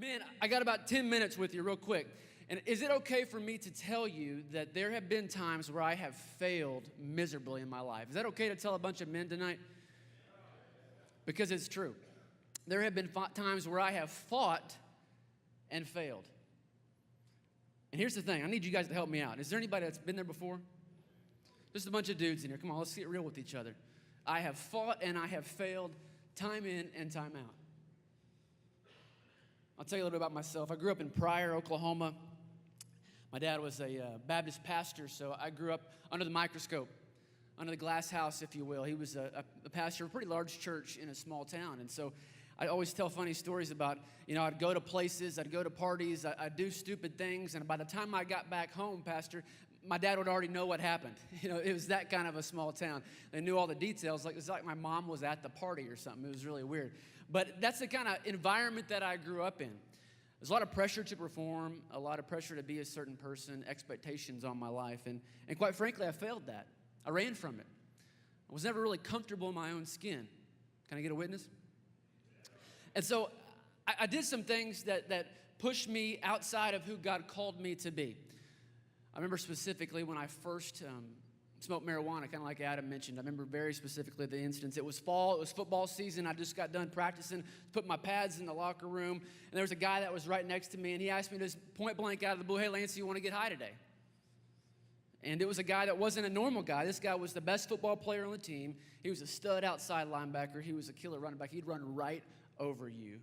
Man, I got about 10 minutes with you real quick. And is it okay for me to tell you that there have been times where I have failed miserably in my life? Is that okay to tell a bunch of men tonight? Because it's true. There have been times where I have fought and failed. And here's the thing, I need you guys to help me out. Is there anybody that's been there before? Just a bunch of dudes in here. Come on, let's get real with each other. I have fought and I have failed time in and time out. I'll tell you a little bit about myself. I grew up in Pryor, Oklahoma. My dad was a Baptist pastor, so I grew up under the microscope, under the glass house, if you will. He was a pastor of a pretty large church in a small town. And so I always tell funny stories about, I'd go to places, I'd go to parties, I'd do stupid things, and by the time I got back home, Pastor, my dad would already know what happened. It was that kind of a small town. They knew all the details. It's like my mom was at the party or something. It was really weird. But that's the kind of environment that I grew up in. There's a lot of pressure to perform, a lot of pressure to be a certain person, expectations on my life. And quite frankly, I failed that. I ran from it. I was never really comfortable in my own skin. Can I get a witness? And so I did some things that pushed me outside of who God called me to be. I remember specifically when I first smoked marijuana, kind of like Adam mentioned. I remember very specifically the instance. It was fall, it was football season. I just got done practicing, put my pads in the locker room, and there was a guy that was right next to me, and he asked me just point blank out of the blue, "Hey, Lance, do you want to get high today?" And it was a guy that wasn't a normal guy. This guy was the best football player on the team. He was a stud outside linebacker. He was a killer running back. He'd run right over you.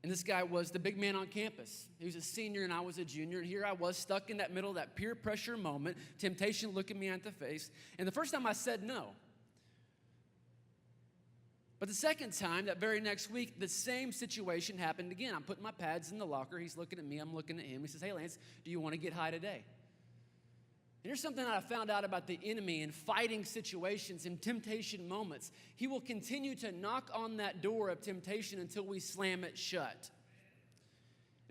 And this guy was the big man on campus. He was a senior and I was a junior. And here I was stuck in that middle of that peer pressure moment, temptation looking me at the face. And the first time I said no. But the second time, that very next week, the same situation happened again. I'm putting my pads in the locker. He's looking at me. I'm looking at him. He says, "Hey, Lance, do you want to get high today?" And here's something that I found out about the enemy in fighting situations, in temptation moments. He will continue to knock on that door of temptation until we slam it shut.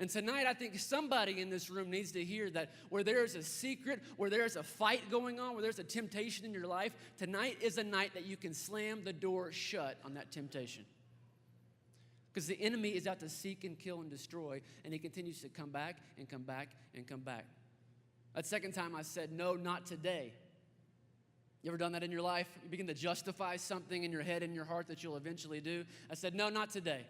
And tonight, I think somebody in this room needs to hear that where there's a secret, where there's a fight going on, where there's a temptation in your life, tonight is a night that you can slam the door shut on that temptation. Because the enemy is out to seek and kill and destroy, and he continues to come back and come back and come back. That second time I said, "No, not today." You ever done that in your life? You begin to justify something in your head and your heart that you'll eventually do. I said, "No, not today."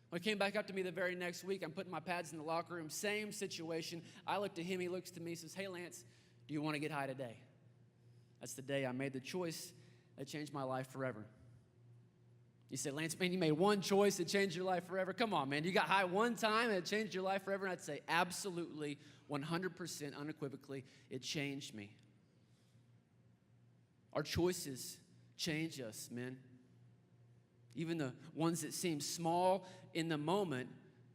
When he came back up to me the very next week, I'm putting my pads in the locker room, same situation. I look to him, he looks to me, says, "Hey, Lance, do you want to get high today?" That's the day I made the choice that changed my life forever. You say, "Lance, man, you made one choice that changed your life forever." Come on, man. You got high one time and it changed your life forever. And I'd say absolutely, 100% unequivocally, it changed me. Our choices change us, man. Even the ones that seem small in the moment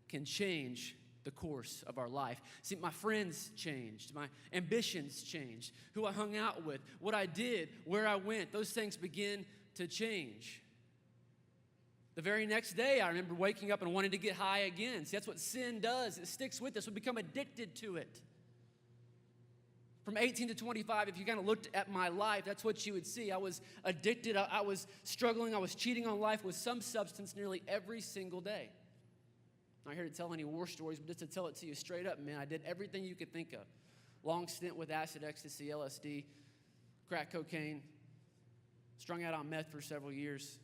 can change the course of our life. See, my friends changed. My ambitions changed. Who I hung out with, what I did, where I went, those things begin to change. The very next day, I remember waking up and wanting to get high again. See, that's what sin does. It sticks with us. We become addicted to it. From 18 to 25, if you kind of looked at my life, that's what you would see. I was addicted. I was struggling. I was cheating on life with some substance nearly every single day. I'm not here to tell any war stories, but just to tell it to you straight up, man. I did everything you could think of. Long stint with acid, ecstasy, LSD, crack cocaine, strung out on meth for several years.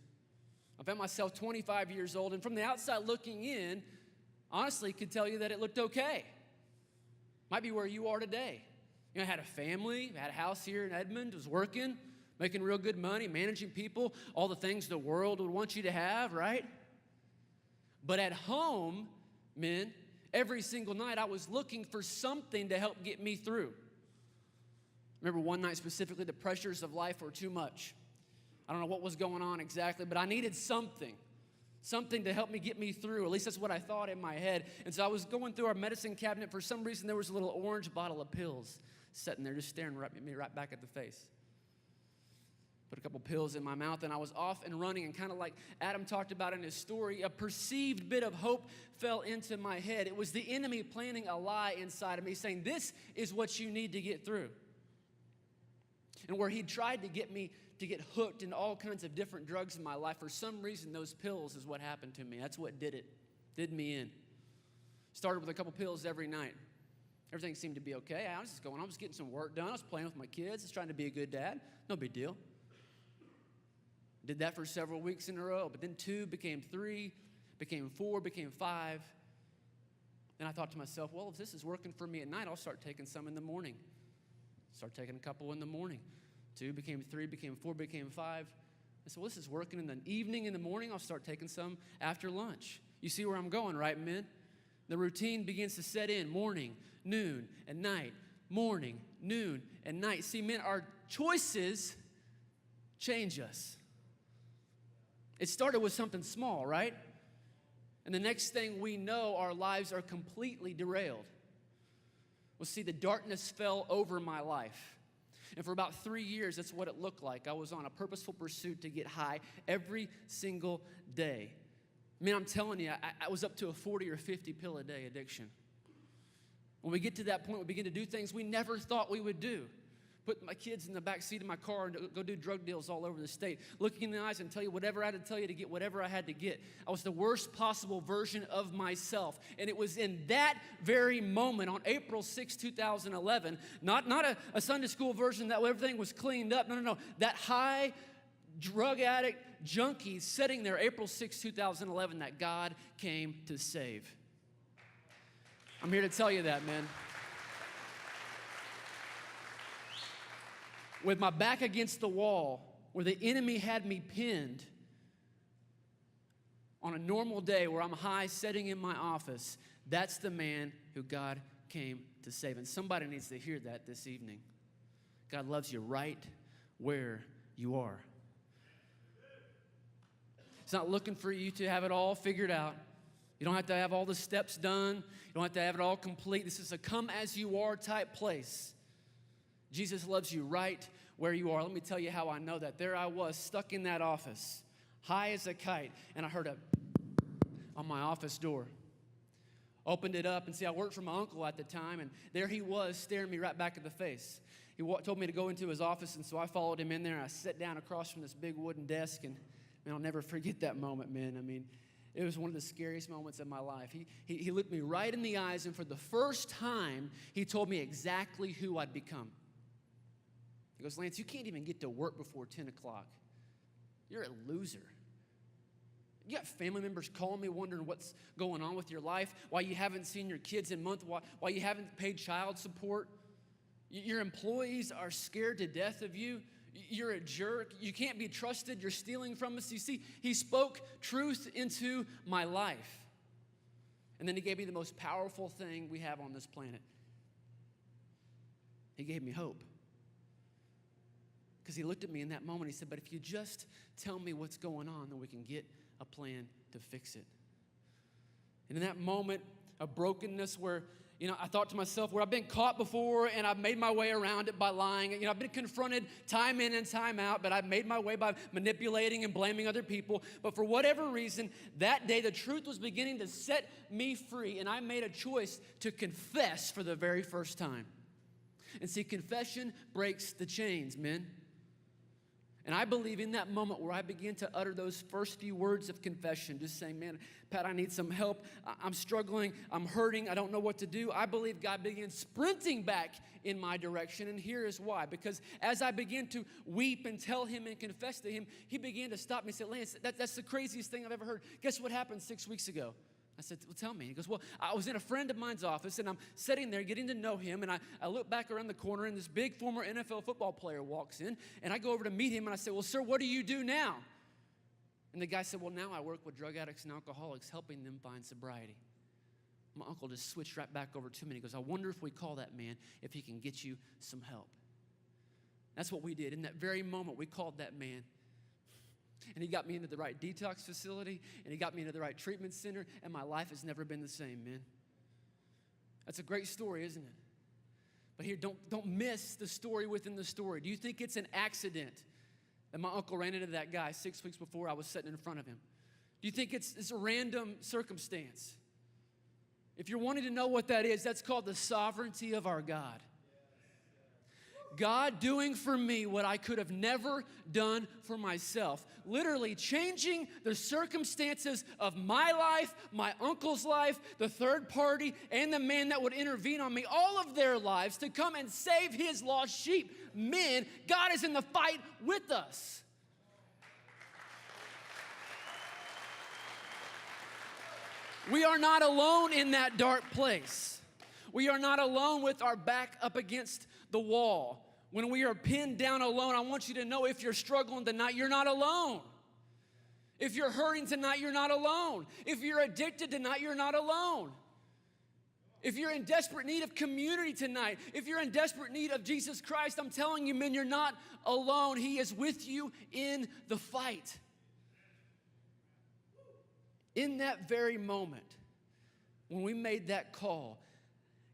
I found myself 25 years old, and from the outside looking in, honestly, could tell you that it looked okay. Might be where you are today. I had a family, had a house here in Edmond, was working, making real good money, managing people, all the things the world would want you to have, right? But at home, men, every single night I was looking for something to help get me through. Remember one night specifically, the pressures of life were too much. I don't know what was going on exactly, but I needed something to help me get me through. At least that's what I thought in my head. And so I was going through our medicine cabinet. For some reason, there was a little orange bottle of pills sitting there just staring at me right back at the face. Put a couple pills in my mouth, and I was off and running. And kind of like Adam talked about in his story, a perceived bit of hope fell into my head. It was the enemy planting a lie inside of me, saying, "This is what you need to get through." And where he tried to get me to get hooked in all kinds of different drugs in my life, for some reason, those pills is what happened to me. That's what did me in. Started with a couple pills every night. Everything seemed to be okay. I was just going on. I was getting some work done. I was playing with my kids. I was trying to be a good dad. No big deal. Did that for several weeks in a row. But then 2 became 3, became 4, became 5. And I thought to myself, well, if this is working for me at night, I'll start taking some in the morning. Start taking a couple in the morning. 2 became 3, became 4, became 5. I said, well, this is working in the evening, in the morning. I'll start taking some after lunch. You see where I'm going, right, men? The routine begins to set in morning, noon, and night. Morning, noon, and night. See, men, our choices change us. It started with something small, right? And the next thing we know, our lives are completely derailed. Well, see, the darkness fell over my life. And for about 3 years, that's what it looked like. I was on a purposeful pursuit to get high every single day. Man, I'm telling you, I was up to a 40 or 50 pill a day addiction. When we get to that point, we begin to do things we never thought we would do. Put my kids in the back seat of my car and go do drug deals all over the state. Looking in the eyes and tell you whatever I had to tell you to get whatever I had to get. I was the worst possible version of myself. And it was in that very moment on April 6, 2011, not a Sunday school version that everything was cleaned up. No. That high drug addict junkie sitting there, April 6, 2011, that God came to save. I'm here to tell you that, man. With my back against the wall, where the enemy had me pinned, on a normal day where I'm high sitting in my office, that's the man who God came to save. And somebody needs to hear that this evening. God loves you right where you are. He's not looking for you to have it all figured out. You don't have to have all the steps done. You don't have to have it all complete. This is a come as you are type place. Jesus loves you right where you are. Let me tell you how I know that. There I was, stuck in that office, high as a kite, and I heard a on my office door. Opened it up, and see, I worked for my uncle at the time, and there he was staring me right back in the face. He told me to go into his office, and so I followed him in there, and I sat down across from this big wooden desk, and man, I'll never forget that moment, man. I mean, it was one of the scariest moments of my life. He looked me right in the eyes, and for the first time, he told me exactly who I'd become. He goes, Lance, you can't even get to work before 10 o'clock. You're a loser. You got family members calling me wondering what's going on with your life, why you haven't seen your kids in months, why you haven't paid child support. Your employees are scared to death of you. You're a jerk. You can't be trusted. You're stealing from us. You see, he spoke truth into my life. And then he gave me the most powerful thing we have on this planet. He gave me hope. Because he looked at me in that moment, he said, but if you just tell me what's going on, then we can get a plan to fix it. And in that moment of brokenness where, I thought to myself, where I've been caught before and I've made my way around it by lying. I've been confronted time in and time out, but I've made my way by manipulating and blaming other people. But for whatever reason, that day, the truth was beginning to set me free, and I made a choice to confess for the very first time. And see, confession breaks the chains, men. And I believe in that moment where I began to utter those first few words of confession, just saying, man, Pat, I need some help. I'm struggling. I'm hurting. I don't know what to do. I believe God began sprinting back in my direction. And here is why. Because as I began to weep and tell him and confess to him, he began to stop me and said, Lance, that's the craziest thing I've ever heard. Guess what happened 6 weeks ago? I said, well, tell me. He goes, well, I was in a friend of mine's office, and I'm sitting there getting to know him, and I look back around the corner, and this big former NFL football player walks in, and I go over to meet him, and I say, well, sir, what do you do now? And the guy said, well, now I work with drug addicts and alcoholics, helping them find sobriety. My uncle just switched right back over to me, and he goes, I wonder if we call that man, if he can get you some help. That's what we did. In that very moment, we called that man. And he got me into the right detox facility, and he got me into the right treatment center, and my life has never been the same, man. That's a great story, isn't it? But here, don't miss the story within the story. Do you think it's an accident that my uncle ran into that guy 6 weeks before I was sitting in front of him? Do you think it's a random circumstance? If you're wanting to know what that is, that's called the sovereignty of our God. God doing for me what I could have never done for myself. Literally changing the circumstances of my life, my uncle's life, the third party, and the man that would intervene on me, all of their lives to come and save his lost sheep. Men, God is in the fight with us. We are not alone in that dark place. We are not alone with our back up against the wall. When we are pinned down alone, I want you to know if you're struggling tonight, you're not alone. If you're hurting tonight, you're not alone. If you're addicted tonight, you're not alone. If you're in desperate need of community tonight, if you're in desperate need of Jesus Christ, I'm telling you, men, you're not alone. He is with you in the fight. In that very moment, when we made that call,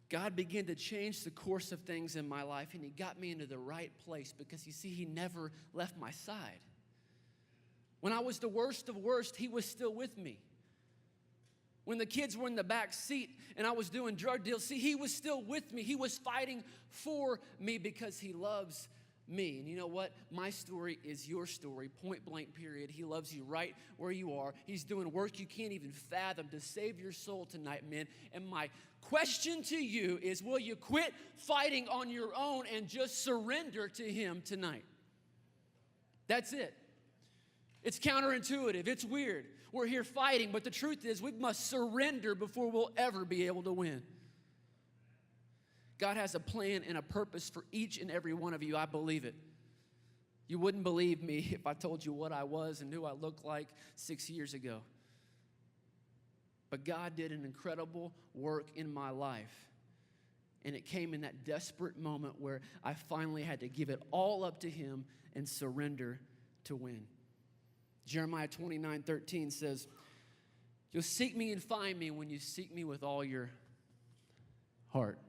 God began to change the course of things in my life, and he got me into the right place because, you see, he never left my side. When I was the worst of worst, he was still with me. When the kids were in the back seat and I was doing drug deals, see, he was still with me. He was fighting for me because he loves me. And you know what? My story is your story, point blank period. He loves you right where you are. He's doing work you can't even fathom to save your soul tonight, men. And my question to you is, will you quit fighting on your own and just surrender to him tonight? That's it. It's counterintuitive. It's weird. We're here fighting, but the truth is we must surrender before we'll ever be able to win. God has a plan and a purpose for each and every one of you. I believe it. You wouldn't believe me if I told you what I was and who I looked like 6 years ago. But God did an incredible work in my life. And it came in that desperate moment where I finally had to give it all up to him and surrender to win. Jeremiah 29:13 says, "You'll seek me and find me when you seek me with all your heart."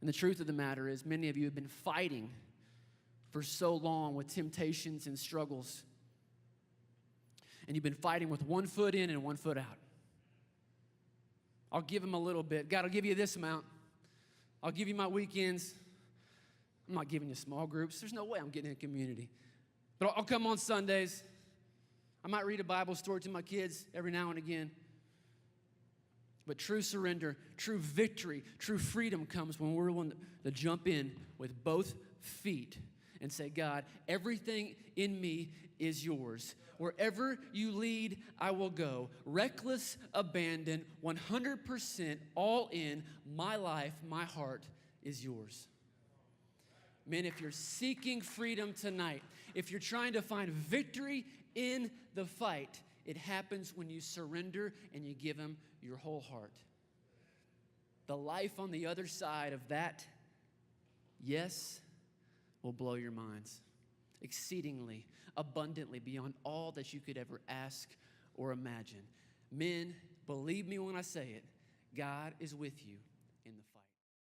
And the truth of the matter is, many of you have been fighting for so long with temptations and struggles. And you've been fighting with one foot in and one foot out. I'll give him a little bit. God will give you this amount. I'll give you my weekends. I'm not giving you small groups. There's no way I'm getting in a community. But I'll come on Sundays. I might read a Bible story to my kids every now and again. But true surrender, true victory, true freedom comes when we're willing to jump in with both feet and say, God, everything in me is yours. Wherever you lead, I will go. Reckless abandon, 100% all in. My life, my heart is yours. Men, if you're seeking freedom tonight, if you're trying to find victory in the fight, it happens when you surrender and you give him your whole heart. The life on the other side of that yes will blow your minds exceedingly, abundantly, beyond all that you could ever ask or imagine. Men, believe me when I say it, God is with you in the fight.